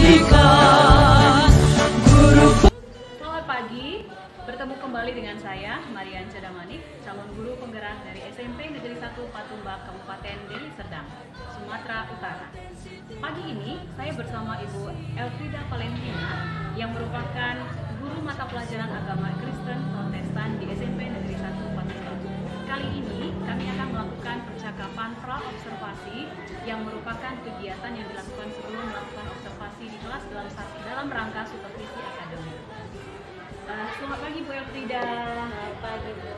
pendidikan. Selamat pagi, bertemu kembali dengan saya Marian Cadamanik, calon guru penggerak dari SMP Negeri 1 Patumbak, Kabupaten Deli Serdang, Sumatera Utara. Pagi ini saya bersama Ibu Elfrida Valentina yang merupakan guru mata pelajaran agama Kristen Protestan di SMP Negeri 1 Patumbak. Kali ini kami akan melakukan percakapan pra-observasi yang merupakan kegiatan yang dilakukan sebelum melakukan observasi di kelas dalam rangka supervisi akademik. Selamat pagi Bu Elfrida. Selamat pagi Bu.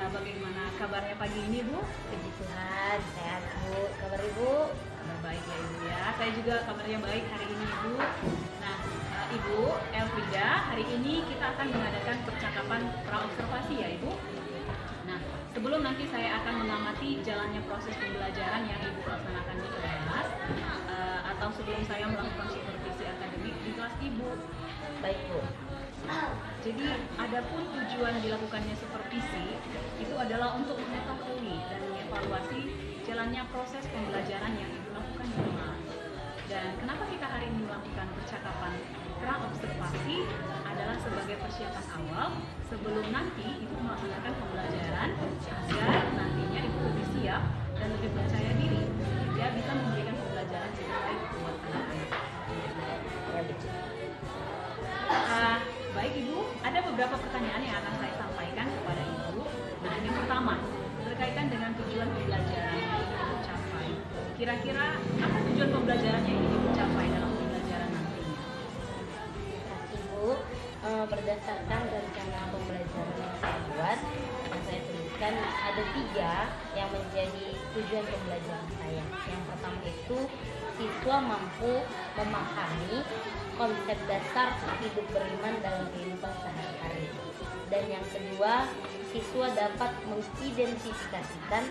Bagaimana kabarnya pagi ini Bu? Puji Tuhan, sehat Bu. Kabar Ibu? Kabar baik ya Ibu ya. Saya juga kabarnya baik hari ini Ibu. Nah, Ibu Elfrida, hari ini kita akan mengadakan percakapan pra-observasi ya Ibu. Nah, sebelum nanti saya akan mengamati jalannya proses pembelajaran yang Ibu laksanakan di kelas, atau sebelum saya melakukan supervisi akademik di kelas Ibu. Baik Bu. Jadi, adapun tujuan dilakukannya supervisi itu adalah untuk mengetahui dan mengevaluasi jalannya proses pembelajaran yang Ibu lakukan di kelas. Dan kenapa kita hari ini melakukan percakapan pra-observasi adalah sebagai persiapan awal sebelum nanti Ibu melaksanakan pembelajaran agar nantinya Ibu lebih siap dan lebih percaya diri sehingga bisa memberikan pembelajaran yang baik buat anak-anak. Ya betul. Baik Ibu, ada beberapa pertanyaan yang akan saya sampaikan kepada Ibu. Nah, yang pertama berkaitan dengan tujuan pembelajaran yang ingin Ibu capai. Kira-kira apa tujuan pembelajaran yang ingin Ibu capai dalam pembelajaran nantinya? Ibu, berdasarkan rencana pembelajaran yang saya buat, yang saya tuliskan ada 3 yang menjadi tujuan pembelajaran saya. Yang pertama itu siswa mampu memahami konsep dasar hidup beriman dalam kehidupan sehari-hari. Dan yang kedua, siswa dapat mengidentifikasikan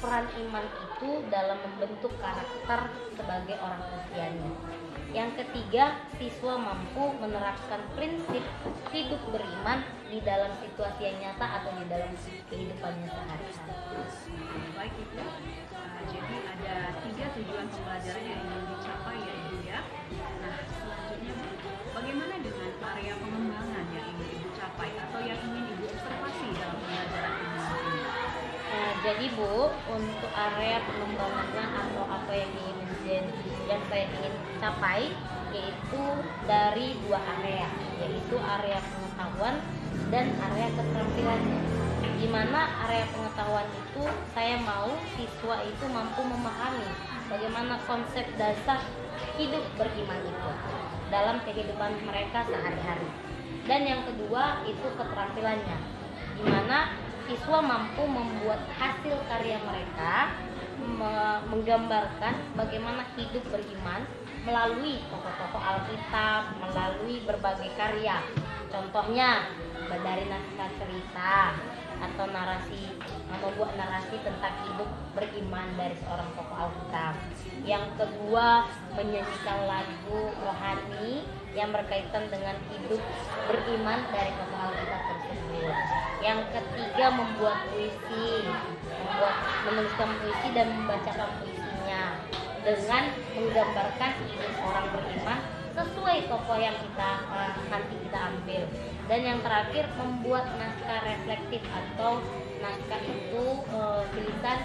peran iman itu dalam membentuk karakter sebagai orang Kristiani. Yang ketiga, siswa mampu menerapkan prinsip hidup beriman di dalam situasi yang nyata atau di dalam kehidupannya sehari-hari. Baik Ibu, jadi ada 3 tujuan pembelajaran yang ingin dicapai ya Ibu ya. Nah, selanjutnya Bu, bagaimana dengan area pengembangan yang ingin Ibu capai atau yang ingin Ibu observasi dalam pembelajaran ini? Jadi Bu, untuk area pengembangannya atau apa yang saya ingin capai yaitu dari 2 area, yaitu area pengetahuan dan area keterampilannya. Di mana area pengetahuan itu saya mau siswa itu mampu memahami bagaimana konsep dasar hidup beriman itu dalam kehidupan mereka sehari-hari. Dan yang kedua itu keterampilannya, di mana siswa mampu membuat hasil karya mereka menggambarkan bagaimana hidup beriman melalui tokoh-tokoh Alkitab, melalui berbagai karya. Contohnya dari naskah cerita atau narasi, membuat narasi tentang hidup beriman dari seorang tokoh Alkitab. Yang kedua, menyanyikan lagu rohani yang berkaitan dengan hidup beriman dari tokoh Alkitab tersebut. Yang ketiga, membuat puisi, menuliskan puisi dan membacakan puisinya dengan menggambarkan hidup orang beriman sesuai tokoh yang nanti kita ambil. Dan yang terakhir, membuat naskah reflektif atau naskah itu tulisan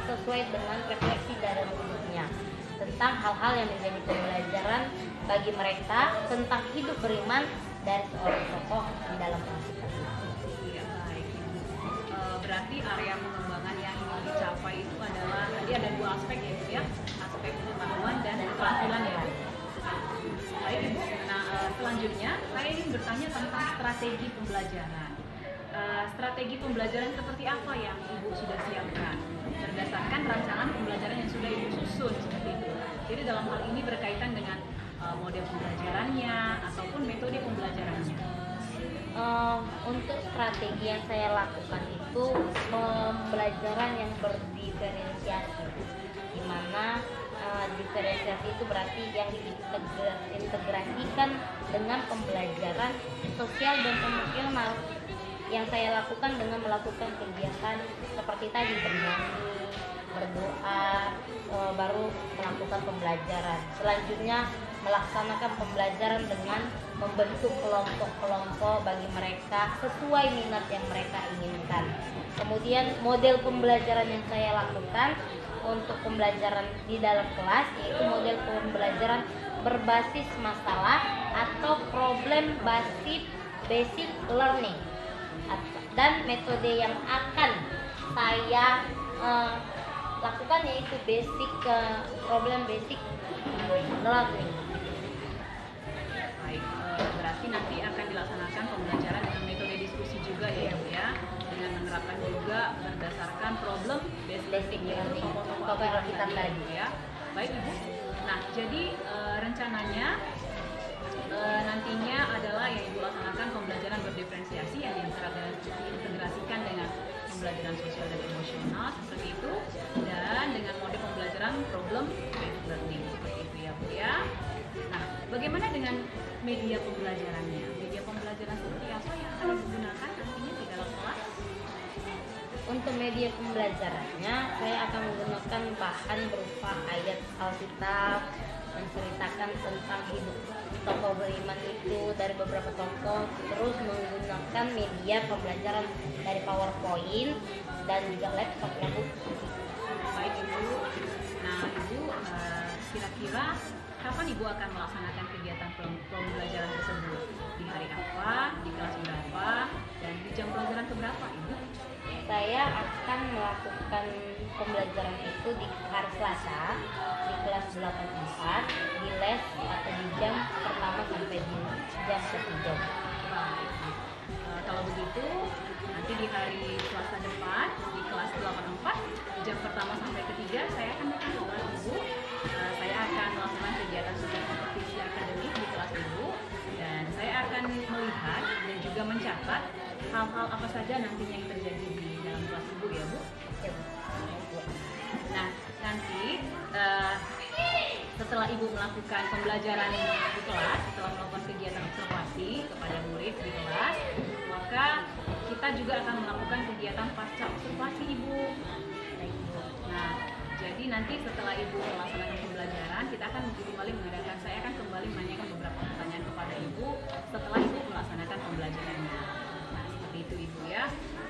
sesuai dengan refleksi dalam hidupnya tentang hal-hal yang menjadi pembelajaran bagi mereka tentang hidup beriman dari seorang tokoh di dalam Alkitab. Ya, baik Ibu. Berarti area pengembangan yang ingin dicapai itu adalah tadi ada 2 aspek ya Ibu ya, aspek pengetahuan dan keterampilan ya Bu. Baik Ibu, nah selanjutnya saya ingin bertanya tentang strategi pembelajaran. Strategi pembelajaran seperti apa yang Ibu sudah siapkan berdasarkan rancangan pembelajaran yang sudah Ibu susun seperti itu. Jadi dalam hal ini berkaitan dengan model pembelajarannya ataupun metode pembelajarannya. Untuk strategi yang saya lakukan itu pembelajaran yang berdiferensiasi, di mana diferensiasi itu berarti yang diintegrasikan dengan pembelajaran sosial dan emosional yang saya lakukan dengan melakukan kegiatan seperti tadi bernyanyi, berdoa, baru melakukan pembelajaran. Selanjutnya melaksanakan pembelajaran dengan membentuk kelompok-kelompok bagi mereka sesuai minat yang mereka inginkan. Kemudian model pembelajaran yang saya lakukan untuk pembelajaran di dalam kelas yaitu model pembelajaran berbasis masalah atau problem basic learning. Dan metode yang akan saya lakukan yaitu problem basic learning. Baik, berarti nanti akan dilaksanakan pembelajaran dengan metode diskusi juga ya Ibu ya, dengan menerapkan juga berdasarkan problem basic learning, tokoh kita tadi ya. Baik Ibu. Nah, jadi rencananya nantinya adalah yang Ibu laksanakan pembelajaran berdiferensiasi yang diintegrasikan dengan pembelajaran sosial dan emosional seperti itu, dan dengan mode pembelajaran problem based learning seperti itu ya Bu ya. Nah, bagaimana dengan media pembelajarannya? Media pembelajaran seperti apa yang akan digunakan nantinya di dalam kelas? Untuk media pembelajarannya, saya akan menggunakan bahan berupa ayat Alkitab, menceritakan tentang hidup tokoh beriman itu dari beberapa tokoh, terus menggunakan media pembelajaran dari PowerPoint dan juga laptop ya Bu. Baik Ibu. Nah Ibu, kira-kira kapan Ibu akan melaksanakan kegiatan pembelajaran tersebut? Di hari apa? Di kelas berapa? Dan di jam pelajaran keberapa Ibu? Saya akan melakukan pembelajaran itu di hari Selasa di kelas 84 di les atau di jam pertama sampai di jam ketiga. Baik. Kalau begitu nanti di hari Selasa depan di kelas 84 jam pertama sampai ketiga saya akan datang ke kelas Ibu. Saya akan melakukan kegiatan supervisi akademik di kelas Ibu, dan saya akan melihat dan juga mencatat hal-hal apa saja nantinya yang terjadi di dalam kelas Ibu ya Bu. Nah nanti setelah Ibu melakukan pembelajaran di kelas, setelah melakukan kegiatan observasi kepada murid di kelas, maka kita juga akan melakukan kegiatan pasca observasi Ibu. Nah, jadi nanti setelah Ibu melaksanakan pembelajaran, kita akan kembali mengadakan, saya akan kembali menanyakan beberapa pertanyaan kepada Ibu setelah Ibu melaksanakan pembelajarannya. Nah, seperti itu Ibu ya.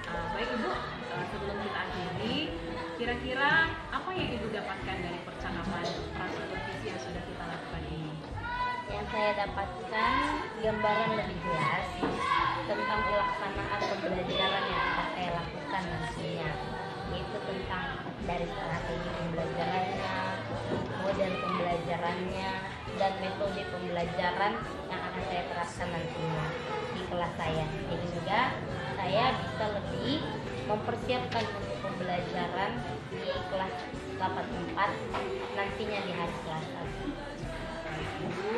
Baik Ibu, sebelum kita akhiri, kira-kira apa yang Ibu dapatkan dari percakapan prasupervisi yang sudah kita lakukan ini? Yang saya dapatkan gambaran lebih jelas tentang pelaksanaan pembelajaran yang akan saya lakukan nantinya, yaitu tentang dari strategi pembelajarannya, model pembelajarannya, dan metode pembelajaran yang akan saya terapkan nantinya di kelas saya, sehingga saya bisa lebih mempersiapkan untuk pembelajaran di kelas 84 nantinya di hari Selasa. Baik Ibu,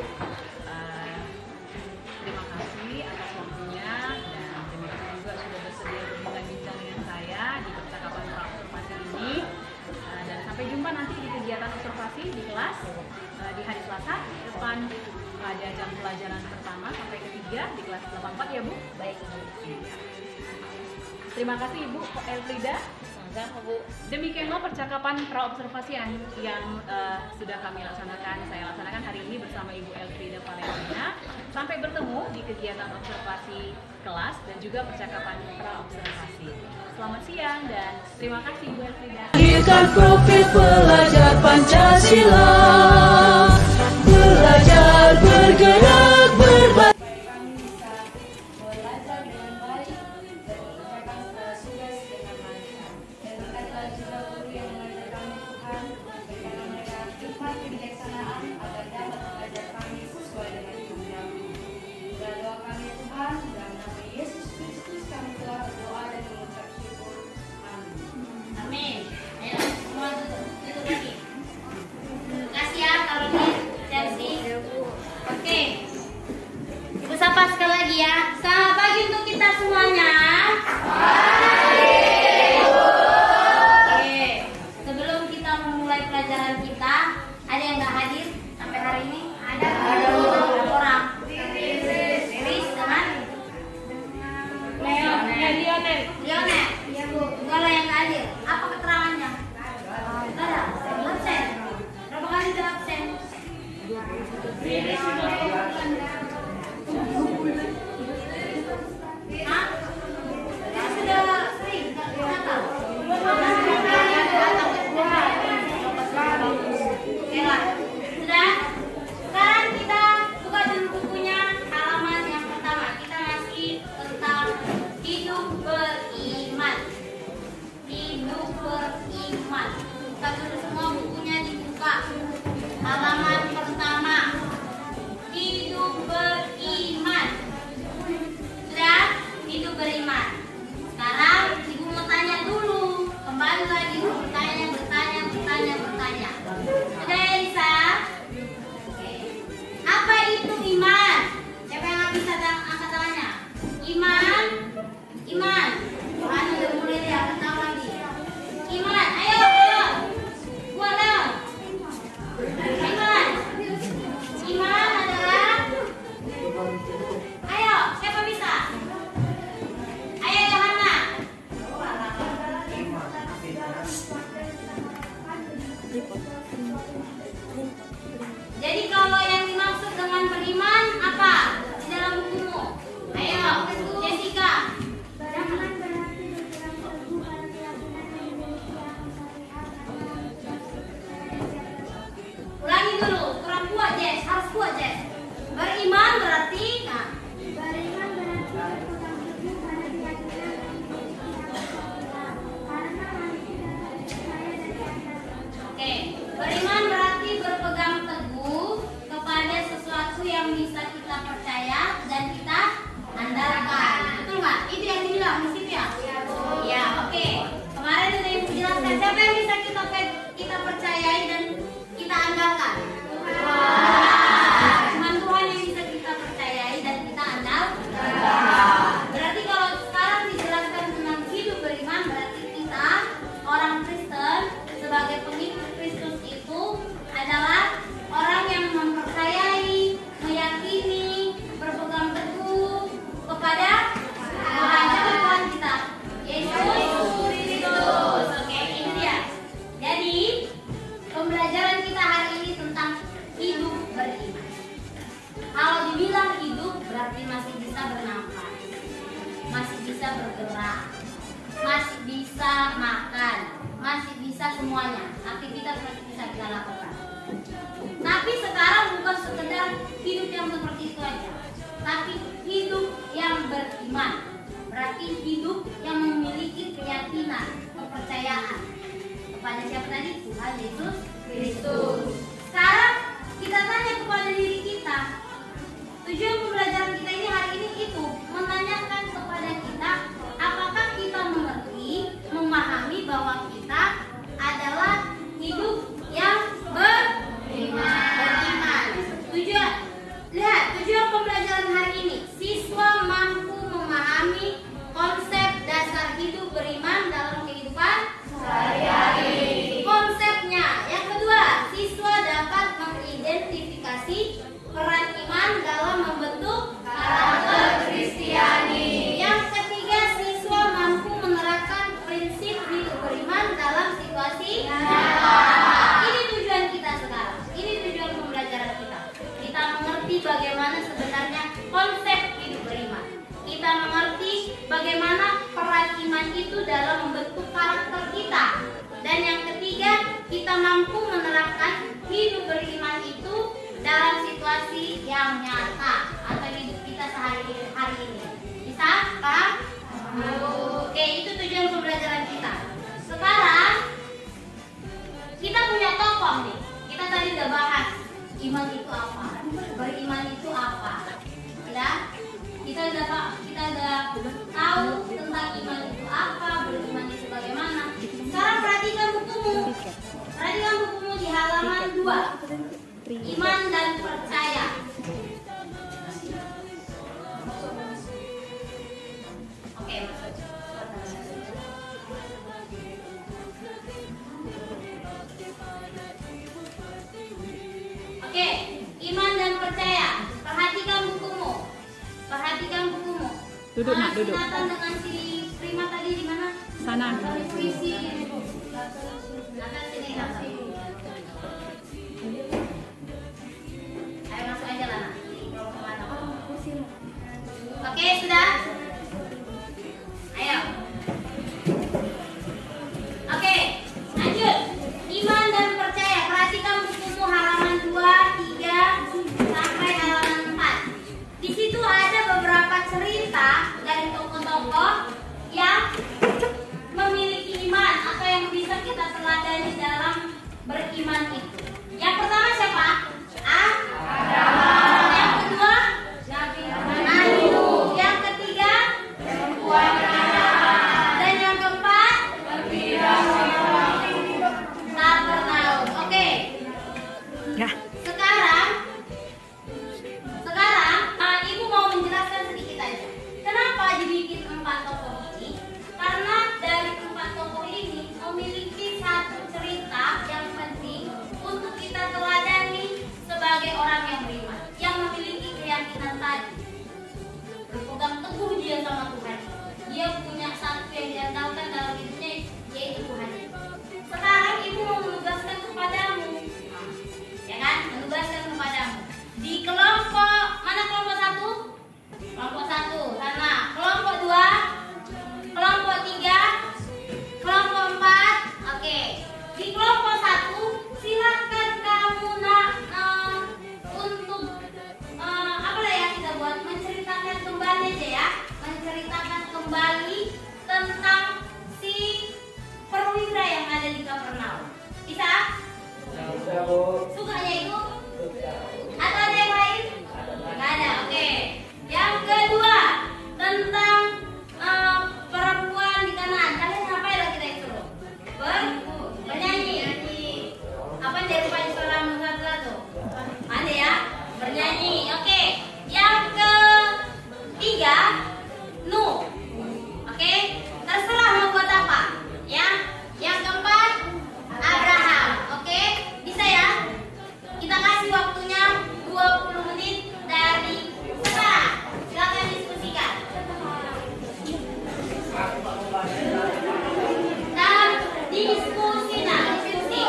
terima kasih atas waktunya, dan terima kasih juga sudah bersedia berbincang-bincang dengan saya di percakapan observasi ini. Dan sampai jumpa nanti di kegiatan observasi di kelas di hari Selasa depan pada jam pelajaran pertama sampai ketiga di kelas 84 ya Bu. Baik Ibu. Terima kasih Ibu Elfrida. Sama Bu. Demikianlah percakapan praobservasi yang sudah kami laksanakan. Saya laksanakan hari ini bersama Ibu Elfrida Valentina. Sampai bertemu di kegiatan observasi kelas dan juga percakapan praobservasi. Selamat siang dan terima kasih Ibu Elfrida. Kita profil pelajar Pancasila, belajar bergerak berbagi. Amin. Ayo semua tutup lagi. Kasih ya, taruh di Jadi kalau yang dimaksud dengan beriman apa di dalam bukumu? Ayo, Jessica. Ulangi dulu, kurang kuat Jess, harus kuat Jess. Beriman berarti, nah. Beriman berarti berpegang teguh pada keyakinan karena manusia dapat percaya dan diandalkan. Oke, beriman berarti berpegang teguh kepada sesuatu yang bisa kita percaya dan kita andalkan. Betul nggak? Itu yang dibilang di situ ya? Ya, oke. Kemarin sudah Ibu jelaskan siapa yang bisa kita percayai dan kita andalkan. Cuma Tuhan yang bisa kita percayai dan kita andalkan. Berarti kalau sekarang dijelaskan tentang hidup beriman, berarti kita orang Kristen sebagai pengikut Kristus itu adalah orang yang mempercayai, meyakini, berpegang teguh kepada Tuhan. Siapa Tuhan kita? Yesus Kristus. Oke, ini dia. Jadi pembelajaran kita hari ini tentang hidup beriman. Kalau dibilang hidup berarti masih bisa bernafas, masih bisa bergerak, masih bisa makan, masih bisa semuanya. Aktivitas masih bisa kita lakukan. Tapi sekarang bukan sekedar hidup yang seperti itu aja, tapi hidup yang beriman. Berarti hidup yang memiliki keyakinan, kepercayaan kepada siapa tadi? Tuhan Yesus Kristus. Sekarang kita tanya kepada diri kita. Tujuan pembelajaran kita ini hari ini itu menanyakan kepada kita, apakah kita mengerti, memahami bahwa kita adalah hidup yang beriman. Tujuan pembelajaran hari ini, siswa mampu memahami konsep dasar hidup beriman dalam kehidupan sehari-hari. Konsepnya, yang kedua, siswa dapat mengidentifikasi peran iman dalam membentuk karakter Kristiani. Yang ketiga, siswa mampu menerapkan prinsip hidup beriman dalam situasi nyata. Ini tujuan kita sekarang. Ini tujuan pembelajaran kita. Kita mengerti bagaimana sebenarnya konsep hidup beriman. Kita mengerti bagaimana peran iman itu dalam membentuk karakter kita. Dan yang ketiga, kita mampu menerapkan hidup beriman itu dalam situasi yang nyata atau hidup kita sehari-hari ini. Bisa? Paham? Oke, itu tujuan pembelajaran kita. Sekarang kita punya tokoh nih. Kita tadi udah bahas iman itu apa, beriman itu apa. Ya? Kita udah tahu tentang iman itu apa, beriman itu bagaimana. Sekarang perhatikan bukumu. Perhatikan bukumu di halaman 2. Iman dan percaya. Oke, masuk. Oke, iman dan percaya. Perhatikan bukumu. Perhatikan bukumu. Duduk nak, duduk. Nathan dengan si Prima tadi di mana? Sana. Puisi. Nathan sini, Nathan. di dalam beriman itu? Yang pertama siapa? Abraham. Yang kedua? Nabi Nuh. Yang ketiga? Perempuan Kanaan. Dan yang keempat? Kapernaum. Oke. Ya. Sekarang Ibu mau menjelaskan sedikit aja. Kenapa dibikin 4 tokoh ini? Karena dari 4 tokoh ini memiliki satu cerita yang penting untuk kita teladani sebagai orang yang beriman, yang memiliki keyakinan tadi. Berpegang teguh dia sama Tuhan. Dia punya satu yang diandalkan dalam hidupnya, yaitu Tuhan. Sekarang Ibu mau menugaskan kepadamu, ya kan? Menugaskan kepadamu di kelompok mana? Kelompok 1? Kelompok 1 sana. Kelompok 2, kelompok 3, kelompok 4. Oke. Di kelompok 1 silakan kamu untuk apa yang kita buat, menceritakan kembali aja ya, menceritakan kembali tentang si perwira yang ada di Kapernaum. Bisa? Sukanya itu? Atau ada yang lain? Nggak ada. Oke. Yang kedua tentang perempuan di Kanaan. Kalian ngapain lagi kita itu? Bernyanyi. Apa yang dari Pak Suaramu satu-satu? Ada ya? Bernyanyi. Oke. Yang ketiga Nuh. Oke. Terserah mau buat apa. Ya. Yang keempat Abraham. Oke. Bisa ya? Kita kasih waktunya 20 menit dari sekarang. Silakan diskusikan. Dan diskusi. Diskusi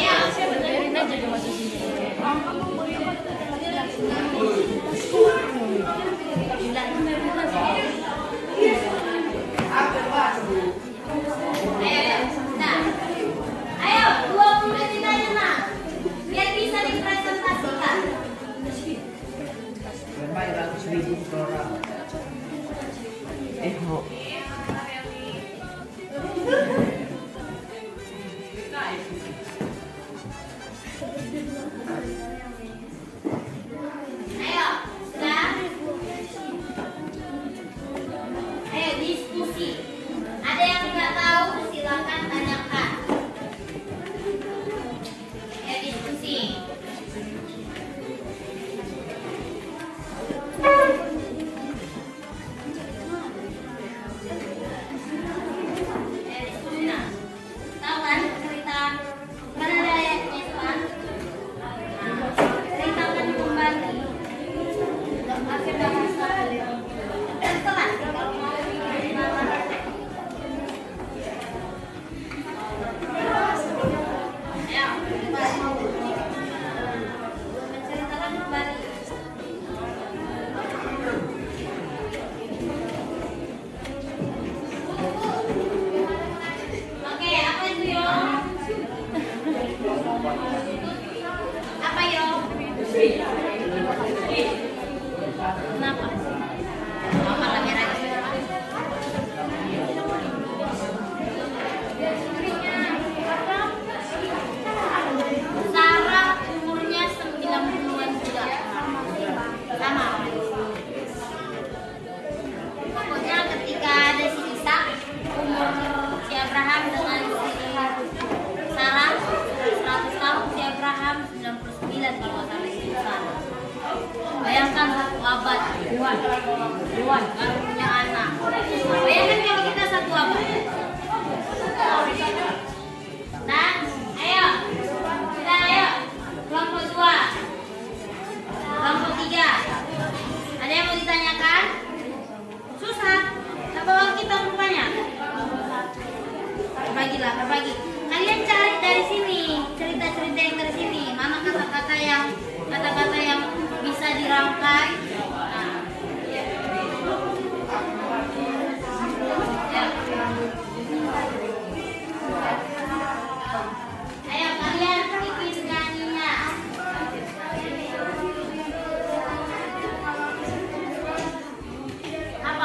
ya. Ayo, 20 menit aja nah, biar bisa dipresentasikan. Ayo, sudah? Ayo diskusi. Ada yang nggak tahu silakan tanyakan. Ayo diskusi. Tahu kan cerita? Kan ada ayatnya itu kan? Ceritakan kembali. Terserah kalau mau ceritakan. Ayo, menceritakan kembali. Oke, apa itu yo? Apa yo? Kenapa? Apa lagi lagi? Sarah umurnya 90-an juga. Sama. Pokoknya ketika ada si Ishak, umur si Abraham dengan si Sarah 100 tahun, si Abraham 99 kalau nggak salah si Sarah. Bayangkan 1 abad, Iwan baru punya anak. Bayangkan kalau kita 1 abad. Nah, ayo, kita ayo. Kelompok 2, kelompok 3. Ada yang mau ditanyakan? Susah. Tak bawa kita rupanya. Berbagi. Kalian cari dari sini, cerita-cerita yang dari sini. Mana kata-kata yang bisa dirangkai. Nah. Ya. Ayo kalian bikin nyanyinya. Apa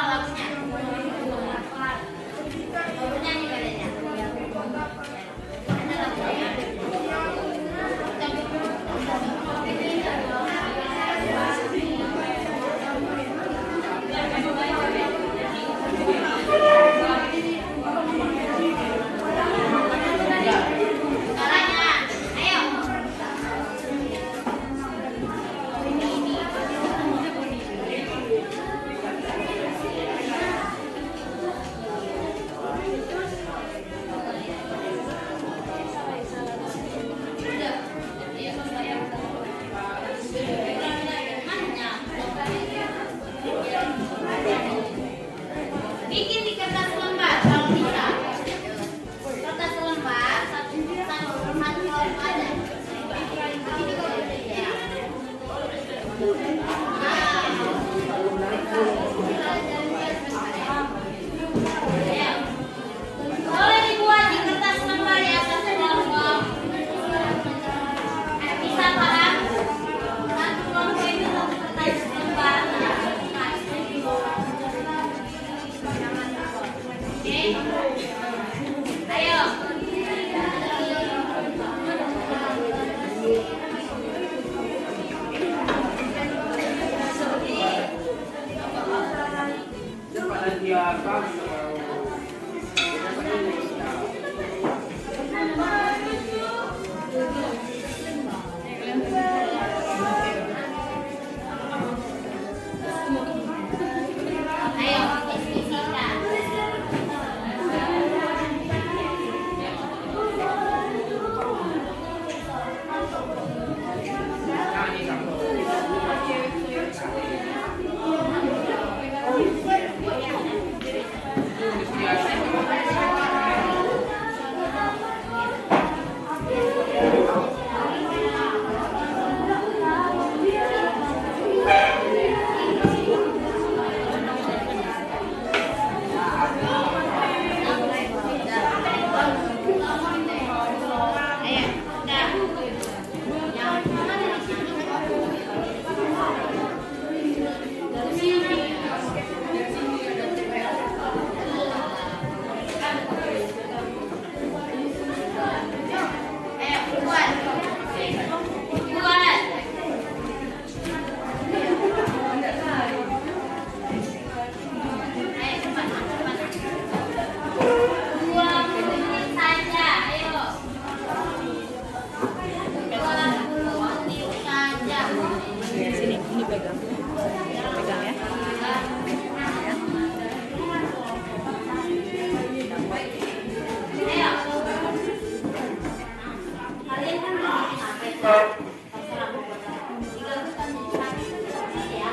Terserah pokoknya. Jika bukan jadi sakit ya,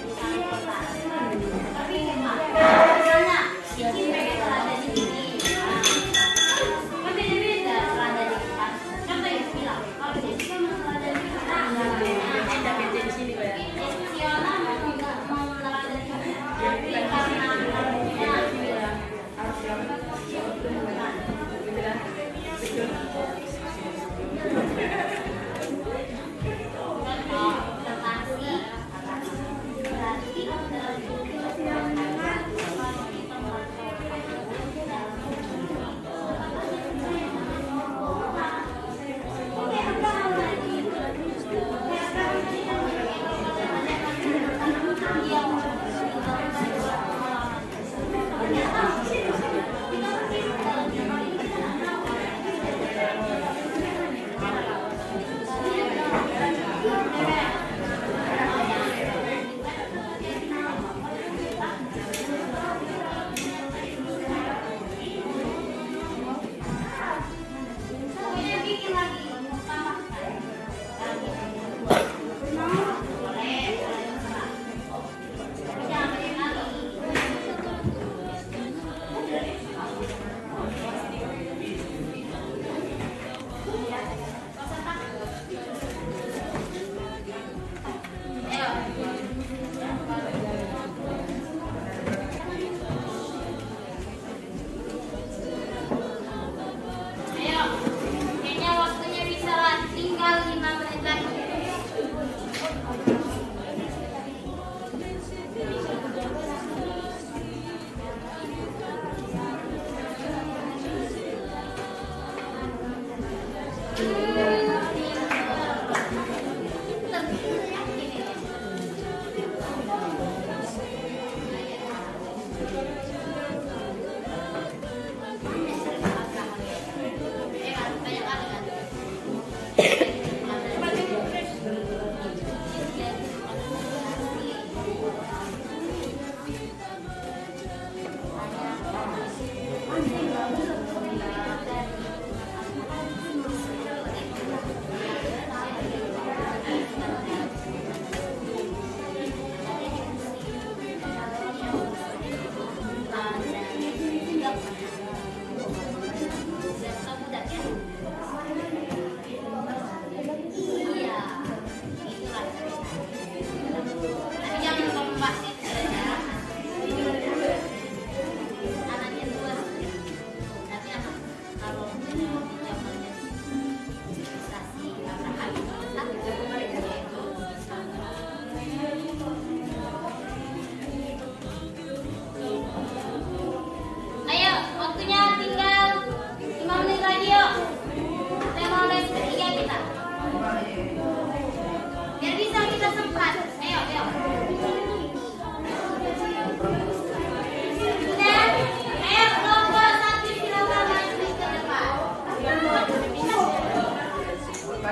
misalnya kota. Tapi emang, misalnya Cici pengen selada di sini. Kan beda-beda selada di depan. Contoh yang bilang, kalau Jessica mau selada di depan, ada beda di sini kok ya. Siona mau selada di sini, tapi karena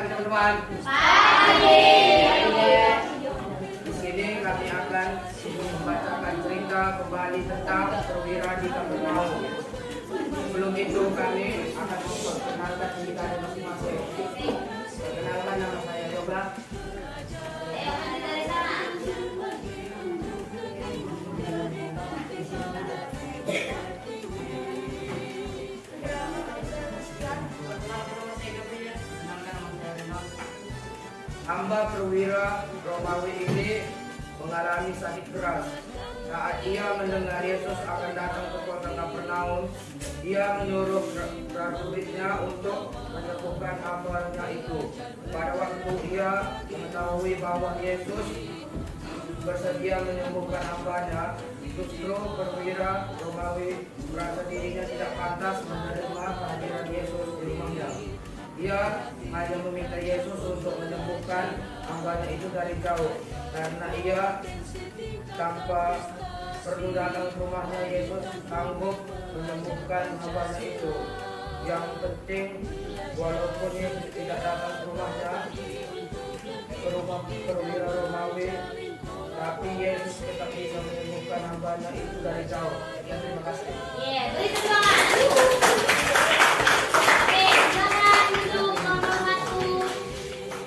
teman-teman. Di sini kami akan membacakan cerita kembali tentang perwira di Kapernaum. Sebelum itu kami akan memperkenalkan diri kami masing-masing. Perkenalkan, nama saya Yoga. Hamba perwira Romawi ini mengalami sakit keras. Saat ia mendengar Yesus akan datang ke kota Kapernaum, dia menyuruh prajuritnya untuk menyembuhkan hambanya itu. Pada waktu ia mengetahui bahwa Yesus bersedia menyembuhkan hambanya, justru perwira Romawi merasa dirinya tidak pantas menerima kehadiran Yesus di rumahnya. Ia hanya meminta Yesus untuk menyembuhkan hambanya itu dari jauh, karena ia tanpa perlu datang ke rumahnya, Yesus sanggup menyembuhkan hambanya itu. Yang penting, walaupun Yesus tidak datang ke rumahnya, ke rumah perwira Romawi, tapi Yesus tetap bisa menyembuhkan hambanya itu dari jauh. Ya, terima kasih. Beri tepuk tangan. Oke, silakan duduk nomor 1.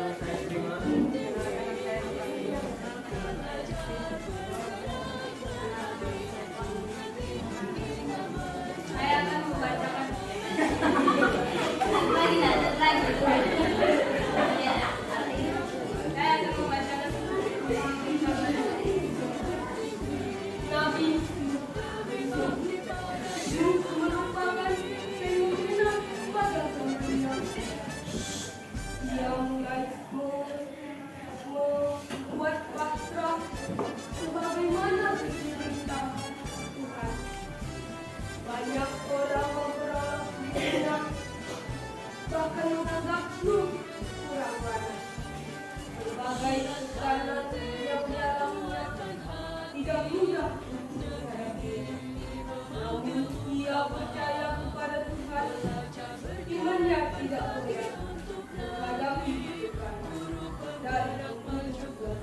saya terima. Saya akan membacakan Nabi merupakan fenomena pada dunia. Dia mulai membuat pasrah sebagaimana diceritakan Tuhan. Banyak orang memperoleh dunia, bahkan menganggap Nuh kurang waras. Berbagai tekanan yang dialaminya tidak mudah untuk dihadapi. Namun ia percaya kepada Tuhan. Imannya tidak goyah menghadapi tekanan dan menunjukkan.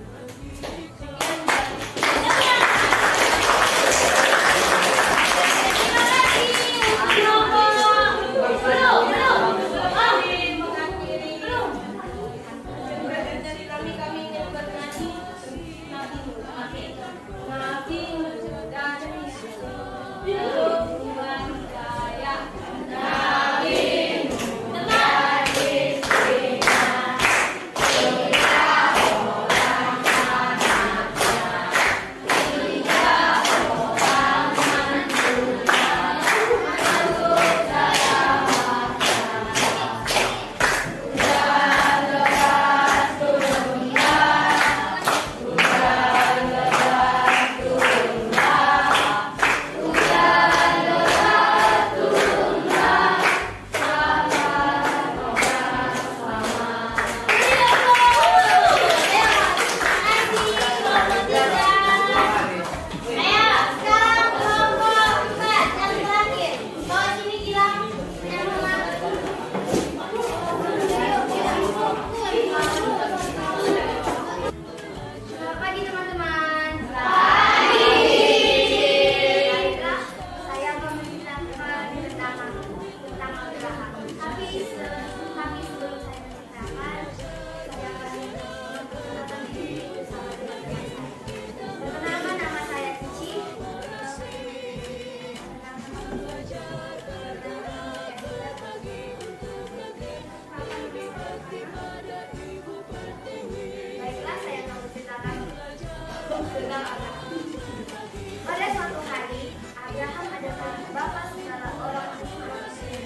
Pada suatu hari, Abraham adalah bapa segala orang manusia.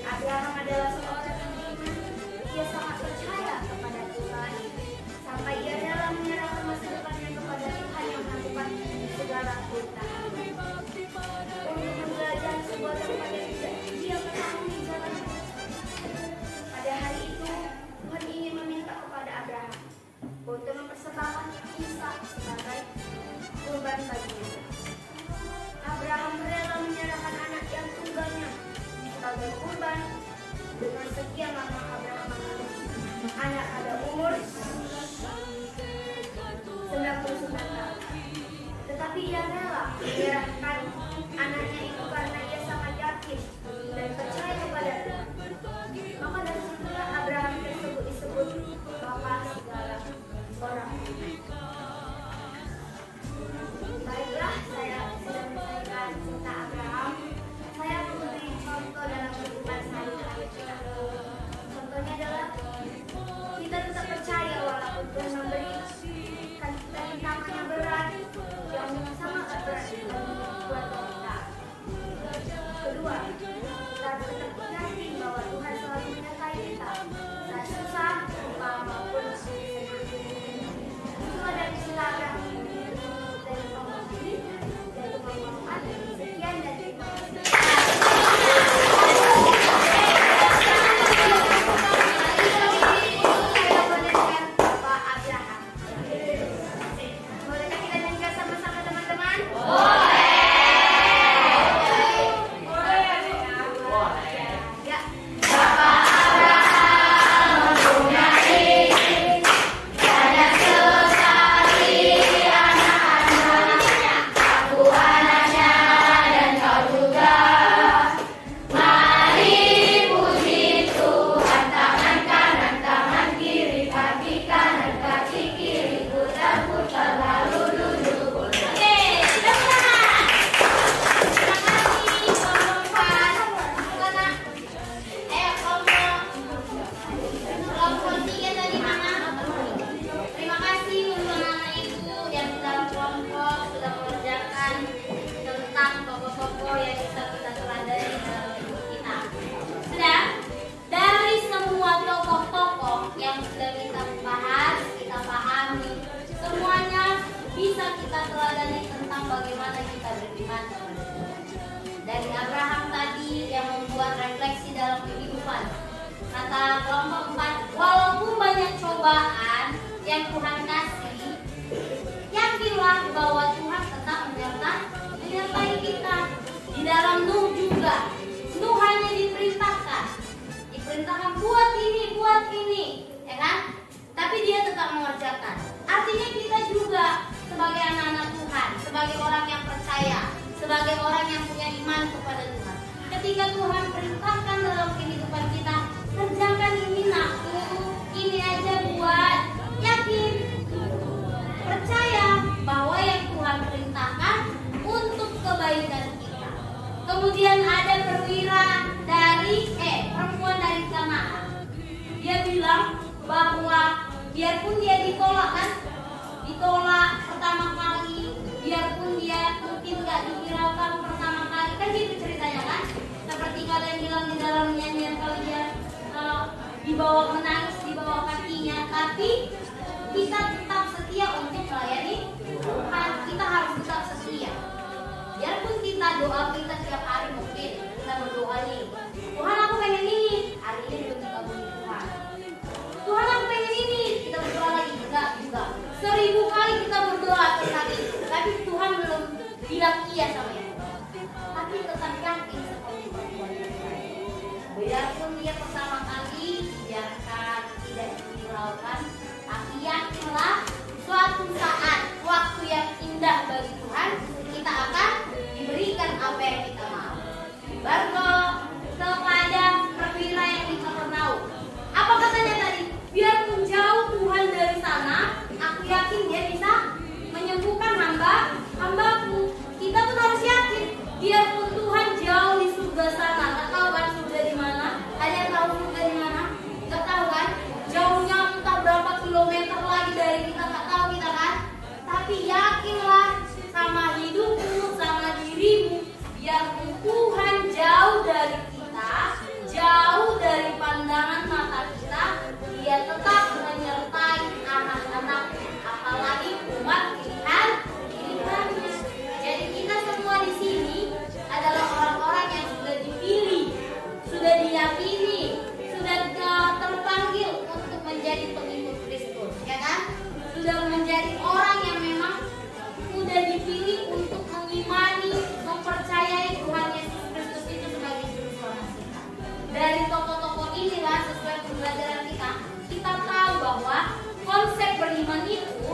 Abraham adalah seorang yang beriman. Ia sangat percaya kepada Tuhan, sampai ia rela menyerahkan masa depannya kepada Tuhan yang melakukan segala perintah. Untuk menjelajah sebuah tempat yang tidak dia ketahui jalannya. Pada hari itu, Tuhan ingin meminta kepada Abraham untuk mempersembahkan Ishak sebagai kurban baginya. Abraham rela menyerahkan anak yang tunggalnya sebagai kurban. Dengan sekian lama Abraham menunggu, anak pada umur 99 tahun. Tetapi ia rela menyerahkan anaknya itu karena ia sangat yakin dan percaya kepada Tuhan. Maka dari situlah Abraham tersebut disebut bapa segala orang. Baiklah, saya sudah menceritakan cerita Abraham. Saya memberi contoh dalam kehidupan sehari-hari kita. Contohnya adalah kita tetap percaya walaupun Tuhan memberikan kita tantangan yang berat, yang sangat berat buat kita. Kedua, kita tetap yakin bahwa Tuhan selalu menyertai kita saat susah, lupa maupun senang. Itulah dari cerita Abraham. Sekian dan terima kasih. Bapak Abraham. Bolehkah kita nyanyikan sama-sama teman-teman? Boleh. teladani tentang bagaimana kita beriman kepada Tuhan. Dari Abraham tadi yang membuat refleksi dalam kehidupan. Kata kelompok 4, walaupun banyak cobaan yang Tuhan kasih, yakinlah bahwa Tuhan tetap menyertai kita. Di dalam Nuh juga, Nuh hanya diperintahkan buat ini, ya kan? Tapi dia tetap mengerjakan. Artinya kita juga sebagai anak-anak Tuhan, sebagai orang yang percaya, sebagai orang yang punya iman kepada Tuhan. Ketika Tuhan perintahkan dalam kehidupan kita, kerjakan ini nak, ini aja buat, yakin, percaya bahwa yang Tuhan perintahkan untuk kebaikan kita. Kemudian ada perwira dari perempuan dari Kanaan. Dia bilang bahwa biarpun dia ditolak pertama kali, biarpun dia mungkin gak dihiraukan pertama kali, kan gitu ceritanya kan? Seperti kalian bilang di dalam nyanyian kalian, dibawa menangis di bawah kakinya, tapi kita tetap setia untuk melayani Tuhan. Kita harus tetap setia. Biarpun kita doa kita tiap hari, mungkin kita berdoa nih, Tuhan aku pengen ini, hari ini belum dikabulin Tuhan. Tuhan aku pengen ini, kita berdoa lagi, enggak juga. 1000 kali kita berdoa tentang itu, tapi Tuhan belum bilang iya sama itu. Tapi tetap yakin seperti perempuan ini. Biarpun dia pertama kali biarkan tidak dihiraukan, tapi yakinlah suatu saat waktu yang indah bagi Tuhan, kita akan diberikan apa yang kita mau. Baru kepada perwira yang di Kapernaum, apa katanya tadi? Biarpun jauh Tuhan dari sana, aku yakin dia bisa menyembuhkan hambaku. Kita pun harus yakin, biarpun Tuhan jauh di surga sana, nggak tahu kan surga di mana? Ada yang tahu surga di mana? Nggak tahu kan? Jauhnya entah berapa kilometer lagi dari kita, nggak tahu kita kan? Tapi yakinlah sama hidupmu, sama dirimu, biarpun Tuhan jauh dari kita, jauh dari pandangan mata kita, dia tetap menyertai anak-anak, apalagi umat pilihannya. Jadi kita semua di sini adalah orang-orang yang sudah dipilih, sudah diyakini, sudah terpanggil untuk menjadi pengikut Kristus, ya kan? Sudah menjadi orang yang memang sudah dipilih untuk mengimani, mempercayai Tuhan Yesus Kristus itu sebagai juru selamat kita. Dari tokoh-tokoh inilah sesuai pembelajaran kita tahu bahwa konsep beriman itu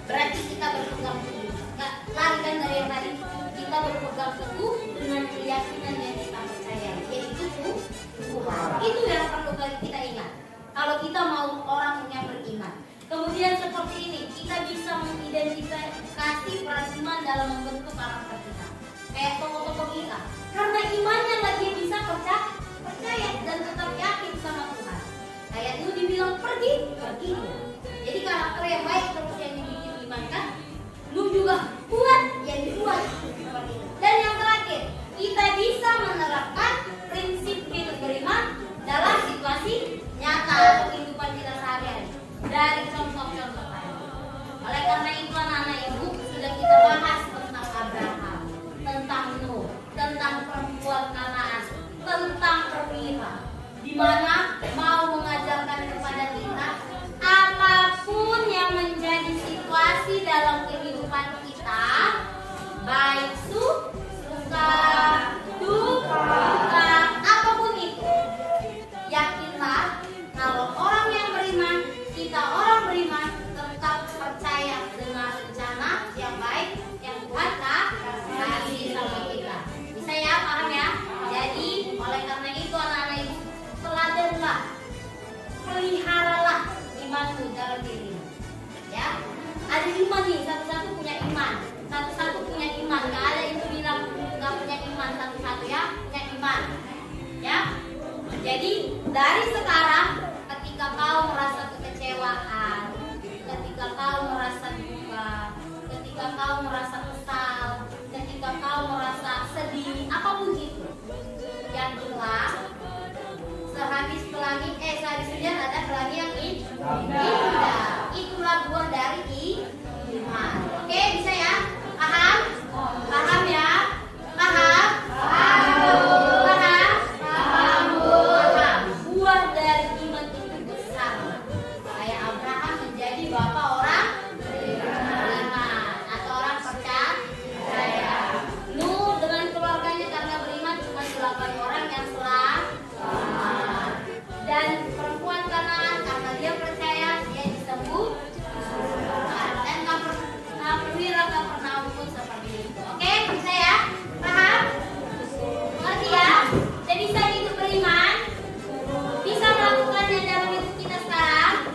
berarti kita berpegang teguh. Nggak lari kan dari yang tadi, kita berpegang teguh dengan keyakinan yang kita percaya, yaitu Tuhan. Itu yang perlu kita ingat. Kalau kita mau orang yang beriman. Kemudian seperti ini, kita bisa mengidentifikasi peran iman dalam membentuk karakter kita. Kayak tokoh-tokoh kita. Karena imannya lagi bisa percaya dan tetap yakin sama Tuhan. Kayak itu dibilang pergi. Jadi karakter yang baik terus yang dibikin iman kan. Lu juga kuat yang dibuat seperti itu. Dan yang terakhir, kita bisa menerapkan prinsip hidup beriman dalam situasi nyata atau kehidupan kita sehari-hari. Dari contoh-contoh tadi. Oleh karena itu anak-anak ibu, sudah kita bahas tentang Abraham, tentang Nuh, tentang perempuan Kanaan, tentang perwira, di mana mau mengajarkan kepada kita apapun yang menjadi situasi dalam kehidupan kita, baik suka, duka, apapun itu, yakinlah kalau orang yang beriman, kita orang beriman, tetap percaya dengan rencana yang baik yang Tuhan kasih sama kita. Bisa ya, paham ya? Jadi oleh karena itu anak-anak ibu, teladanlah, peliharalah imanmu dalam dirimu. Ya, ada iman nih, satu-satu punya iman, satu-satu punya iman. Gak ada itu bilang gak punya iman satu-satu ya, punya iman. Ya, jadi dari sekarang, ketika kau merasa kekecewaan, ketika kau merasa duka, ketika kau merasa kesal, ketika kau merasa sedih, apapun itu, yakinlah sehabis hujan ada pelangi yang indah. Itulah buah dari iman. Oke, bisa ya? Bapak orang beriman atau orang percaya. Nuh dengan keluarganya karena beriman cuma 8 orang yang selamat. Dan perempuan Kanaan karena dia percaya dia disembuhkan. Dan perwira Kapernaum pun seperti itu. Oke, bisa ya? Paham? Mengerti ya? Dan bisa hidup beriman, bisa melakukannya dalam hidup kita sekarang.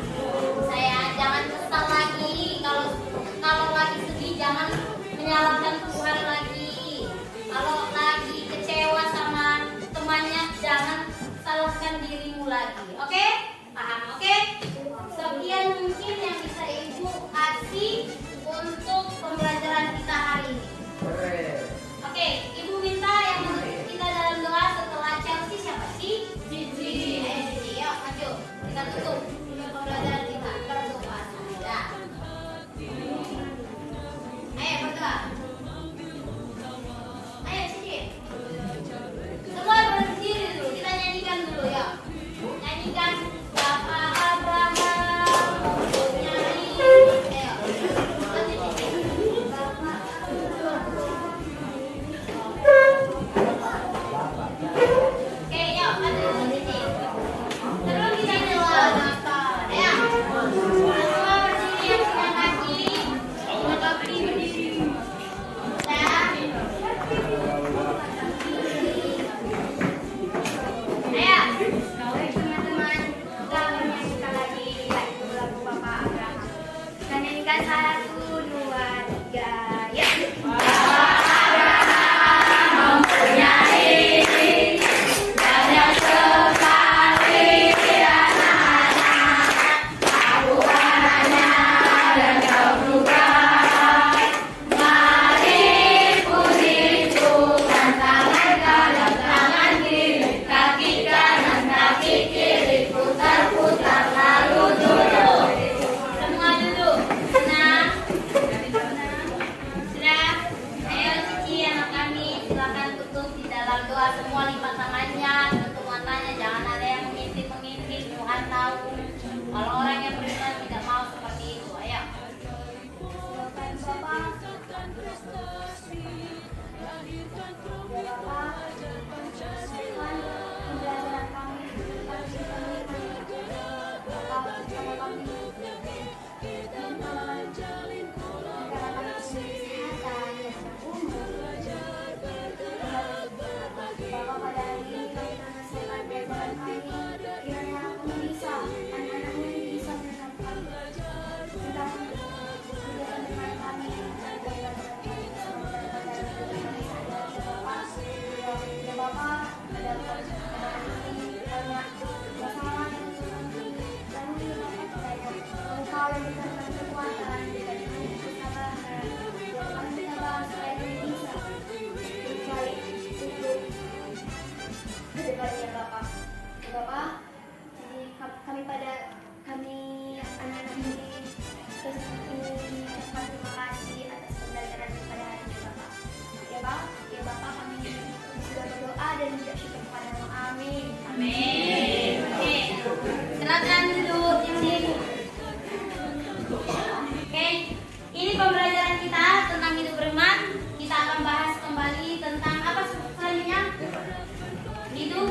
Saya jangan kesal lagi, kalau lagi sedih jangan menyalahkan Tuhan lagi. Kalau lagi kecewa sama temannya jangan salahkan dirimu lagi. Oke? Paham? Oke? Sekian mungkin yang bisa Ibu kasih untuk pembelajaran kita hari ini. Oke, Ibu minta yang menutup kita dalam doa setelah Chelsea siapa sih? Cici. Ayo Cici, yuk maju. Kita tutup pembelajaran kita. Berdoa saja. Ayo berdoa. Ayo Cici. Semua berdiri dulu. Kita nyanyikan dulu ya. Nyanyikan Bapak Abraham. Nyanyi. Ayo. Oke, yuk, ada di sini. Sebelum kita doa, ya. Semua berdiri yang punya kaki, berdiri. Nah. Ayo, teman-teman, kita menyanyikan lagi lagu Bapak Abraham. Kita nyanyikan 1, 2, 3, ya. Semua duduk. Tenang. Sudah. Ayo Cici anak kami silakan tutup di dalam doa. Semua lipat tangannya, tutup matanya, jangan ada yang mengintip. Tuhan tahu kalau orang yang beriman tidak mau seperti itu. Ayo. Kami anak-anak ini mengucapkan terima kasih atas pembelajaran pada hari ini Bapak. Ya Bapak, kami sudah berdoa dan mengucap syukur kepadamu. Amin. Amin. Oke, silakan duduk di sini. Oke, ini pembelajaran kita tentang hidup beriman. Kita akan bahas kembali tentang apa selanjutnya? Hidup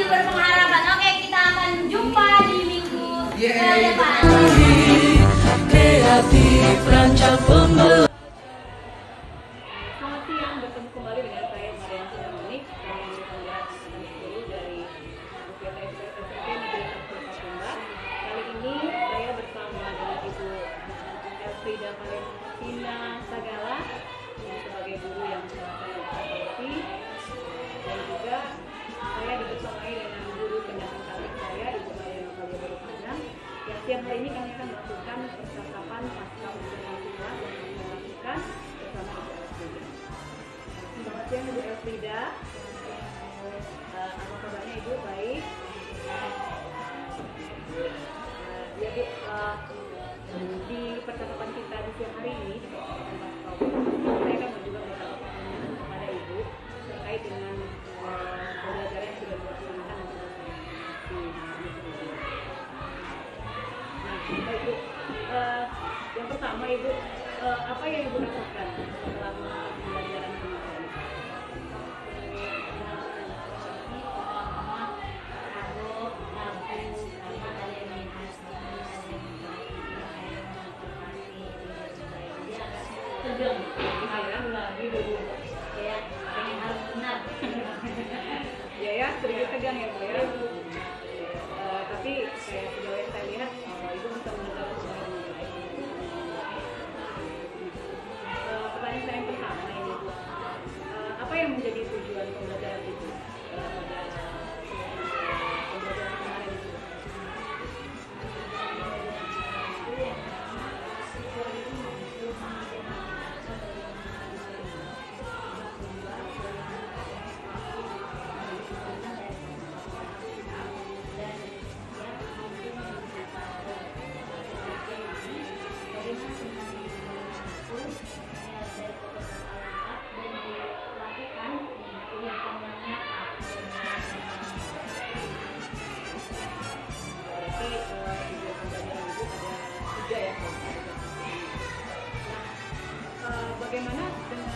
berpengharapan. Oke, kita akan jumpa di minggu depan. Kreatif rancang pembelajaran. Selamat siang, bertemu kembali dengan saya Marian Ceramanik. Saya yang berpenggerak guru dari UPT SMP Negeri 1 Patumba. Kali ini saya bersama dengan Ibu Elfrida Valentina Sagala sebagai guru yang saya hormati, dan juga saya dibersamai dengan guru pendamping kalian saya Ibu Maria Natalia Panjang. Yang siang hari ini kami akan melakukan percakapan pasca ujian nasional yang kami lakukan bersama Ibu Elfrida. Selamat siang Ibu Elfrida. Apa kabarnya Ibu? Baik. Ya Bu, di percakapan kita di siang hari ini di percakapan pasca saya akan juga beberapa pertanyaan kepada Ibu terkait dengan pembelajaran yang sudah dilaksanakan. Ibu. Yang pertama Ibu, apa yang Ibu rasakan selama pembelajaran kemarin? Tegang, lagi dulu. Ya, pengen harus benar. Ya, sedikit tegang ya Bu ya. Tapi sejauh yang saya lihat, Ibu bisa mengerjakan semuanya. Pertanyaan saya yang pertama ini, apa yang menjadi tujuan pembelajaran itu pada pembelajaran kemarin itu? Bagaimana dengan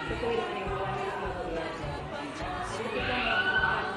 sesuai dengan yang ketika melakukan pembelajaran itu dalam apa ya?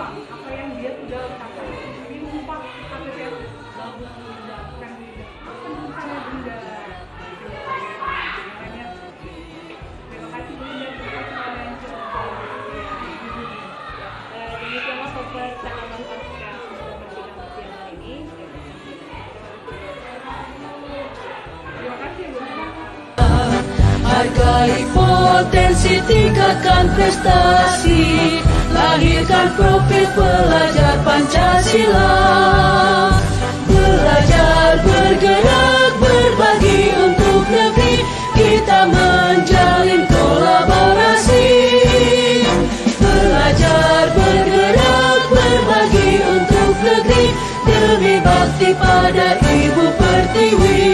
semua apa yang dia sudah capai. Ditumpah KTP bagus Bunda, keren Bunda, senang Bunda. Terima kasih Bunda. Demikianlah sobat tanaman pasca persidangan siang hari ini. Terima kasih Bunda. Hargai potensi, tingkatkan prestasi, lahirkan profil pelajar Pancasila. Belajar, bergerak, berbagi untuk negeri, kita menjalin kolaborasi. Belajar, bergerak, berbagi untuk negeri, demi bakti pada Ibu Pertiwi.